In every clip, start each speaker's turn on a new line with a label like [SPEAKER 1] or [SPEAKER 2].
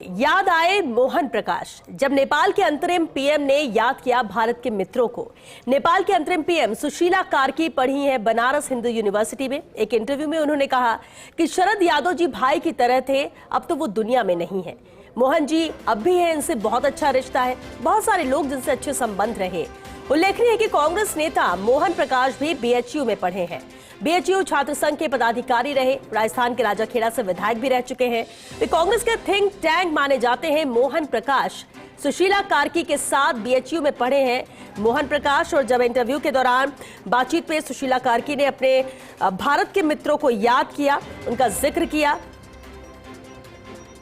[SPEAKER 1] याद आए मोहन प्रकाश। जब नेपाल के अंतरिम पीएम ने याद किया भारत के मित्रों को। नेपाल के अंतरिम पीएम सुशीला कार्की पढ़ी है बनारस हिंदू यूनिवर्सिटी में। एक इंटरव्यू में उन्होंने कहा कि शरद यादव जी भाई की तरह थे, अब तो वो दुनिया में नहीं है। मोहन जी अब भी है, इनसे बहुत अच्छा रिश्ता है, बहुत सारे लोग जिनसे अच्छे संबंध रहे। उल्लेखनीय है कि कांग्रेस नेता मोहन प्रकाश भी बीएचयू में पढ़े हैं। बीएचयू छात्र संघ के पदाधिकारी रहे, राजस्थान के राजाखेड़ा से विधायक भी रह चुके हैं। वे कांग्रेस के थिंक टैंक माने जाते हैं। मोहन प्रकाश सुशीला कार्की के साथ बीएचयू में पढ़े हैं। मोहन प्रकाश और जब इंटरव्यू के दौरान बातचीत में सुशीला कार्की ने अपने भारत के मित्रों को याद किया, उनका जिक्र किया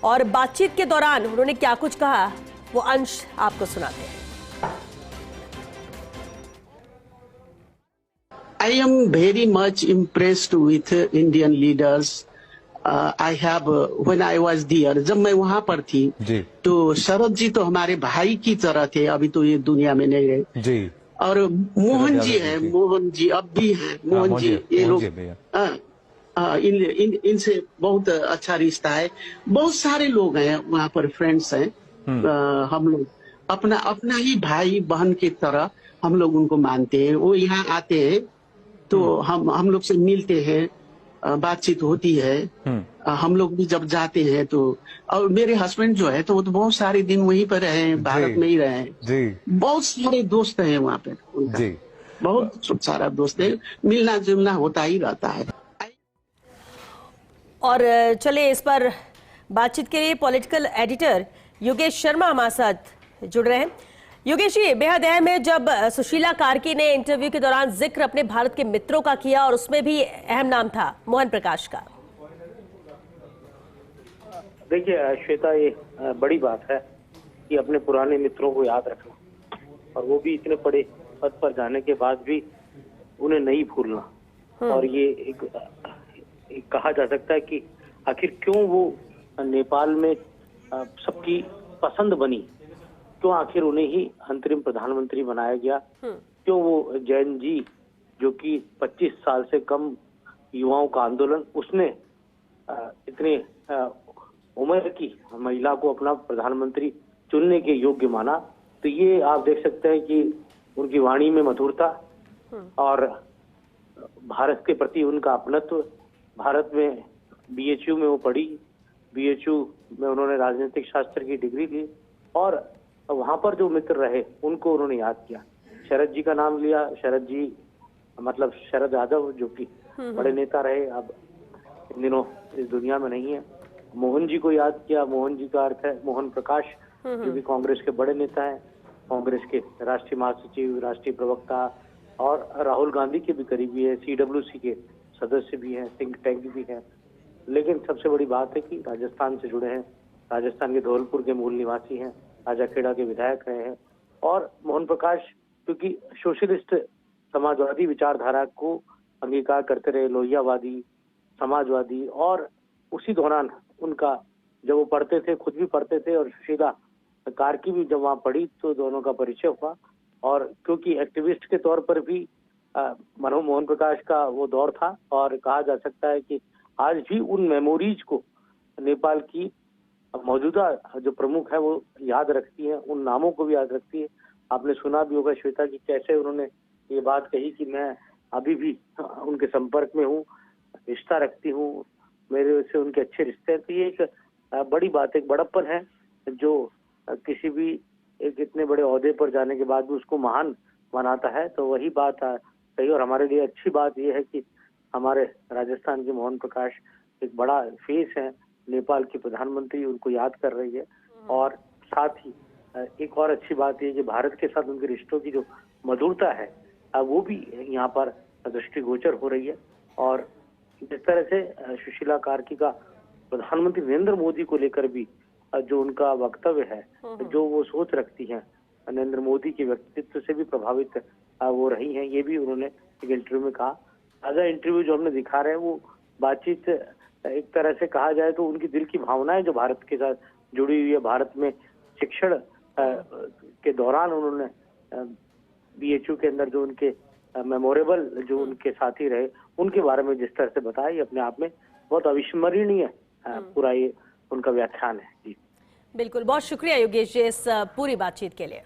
[SPEAKER 1] और बातचीत के दौरान उन्होंने क्या कुछ कहा वो अंश आपको सुनाते हैं।
[SPEAKER 2] I am very much impressed with Indian leaders. I have when I was there, जब मैं वहाँ पर थी तो शरद जी तो हमारे भाई की तरह थे, अभी तो ये दुनिया में नहीं रहे जी। और मोहन जी हैं, मोहन जी अब भी हैं। मोहन जी ये लोग इनसे बहुत अच्छा रिश्ता है। बहुत सारे लोग हैं वहाँ पर, फ्रेंड्स हैं। हम लोग अपना अपना ही भाई बहन की तरह हम लोग उनको मानते हैं। वो यहाँ आते हैं तो हम लोग से मिलते हैं, बातचीत होती है। हम लोग भी जब जाते हैं तो, और मेरे हस्बैंड जो है तो वो तो बहुत सारे दिन वहीं पर रहे हैं, भारत में ही रहे हैं। बहुत सारे दोस्त हैं वहाँ पे उनका, बहुत सारा दोस्त है, मिलना जुलना होता ही रहता है।
[SPEAKER 1] और चले इस पर बातचीत के लिए पॉलिटिकल एडिटर योगेश शर्मा हमारे साथ जुड़ रहे हैं। योगेश जी, बेहद अहम है जब सुशीला कार्की ने इंटरव्यू के दौरान जिक्र अपने भारत के मित्रों का किया और उसमें भी अहम नाम था मोहन प्रकाश का।
[SPEAKER 3] देखिए श्वेता, ये बड़ी बात है कि अपने पुराने मित्रों को याद रखना, और वो भी इतने बड़े पद पर जाने के बाद भी उन्हें नहीं भूलना। और ये एक कहा जा सकता है कि आखिर क्यों वो नेपाल में सबकी पसंद बनी, क्यों आखिर उन्हें ही अंतरिम प्रधानमंत्री बनाया गया, क्यों वो जैन जी जो कि 25 साल से कम युवाओं का आंदोलन, उसने इतने उम्र की महिला को अपना प्रधानमंत्री चुनने के योग्य माना। तो ये आप देख सकते हैं कि उनकी वाणी में मधुरता और भारत के प्रति उनका अपनत्व। भारत में बीएचयू में वो पढ़ी, बीएचयू में उन्होंने राजनीतिक शास्त्र की डिग्री ली और वहां पर जो मित्र रहे उनको उन्होंने याद किया। शरद जी का नाम लिया, शरद जी मतलब शरद यादव जो कि बड़े नेता रहे, अब इन दिनों इस दुनिया में नहीं है। मोहन जी को याद किया, मोहन जी का अर्थ है मोहन प्रकाश, जो भी कांग्रेस के बड़े नेता हैं, कांग्रेस के राष्ट्रीय महासचिव, राष्ट्रीय प्रवक्ता और राहुल गांधी के भी करीबी है, सीडब्ल्यूसी के सदस्य भी हैं, थिंक टैंक भी है। लेकिन सबसे बड़ी बात है कि राजस्थान से जुड़े हैं, राजस्थान के धौलपुर के मूल निवासी हैं, राजाखेड़ा के विधायक रहे हैं। और मोहन प्रकाश क्योंकि सोशलिस्ट समाजवादी विचारधारा को अंगीकार करते रहे, लोहियावादी, समाजवादी, और उसी दौरान उनका जब वो पढ़ते थे, खुद भी पढ़ते थे और सुशीला कार्की भी जब वहाँ पढ़ी तो दोनों का परिचय हुआ। और क्योंकि एक्टिविस्ट के तौर पर भी मोहन प्रकाश का वो दौर था, और कहा जा सकता है कि आज भी उन मेमोरीज को नेपाल की मौजूदा जो प्रमुख है वो याद रखती है, उन नामों को भी याद रखती है। आपने सुना भी होगा श्वेता कि कैसे उन्होंने ये बात कही कि मैं अभी भी उनके संपर्क में हूँ, रिश्ता रखती हूँ, मेरे से उनके अच्छे रिश्ते हैं। तो ये एक बड़ी बात, एक बड़प्पन है जो किसी भी एक इतने बड़े ओहदे पर जाने के बाद भी उसको महान बनाता है। तो वही बात सही, और हमारे लिए अच्छी बात यह है कि हमारे राजस्थान के मोहन प्रकाश एक बड़ा फेस है, नेपाल की प्रधानमंत्री उनको याद कर रही है। और साथ ही एक और अच्छी बात यह कि भारत के साथ उनके रिश्तों की जो मधुरता है वो भी यहाँ पर दृष्टिगोचर हो रही है। और जिस तरह से सुशीला कार्की का प्रधानमंत्री नरेंद्र मोदी को लेकर भी जो उनका वक्तव्य है, जो वो सोच रखती हैं, नरेंद्र मोदी के व्यक्तित्व से भी प्रभावित वो रही हैं, ये भी उन्होंने एक इंटरव्यू में कहा। ताजा इंटरव्यू जो हमने दिखा रहे हैं वो बातचीत एक तरह से कहा जाए तो उनकी दिल की भावनाएं जो भारत के साथ जुड़ी हुई है, भारत में शिक्षण के दौरान उन्होंने बीएचयू के अंदर जो उनके मेमोरेबल जो उनके साथी रहे उनके बारे में जिस तरह से बताया, अपने आप में बहुत अविस्मरणीय पूरा ये उनका व्याख्यान है। जी
[SPEAKER 1] बिल्कुल, बहुत शुक्रिया योगेश जी इस पूरी बातचीत के लिए।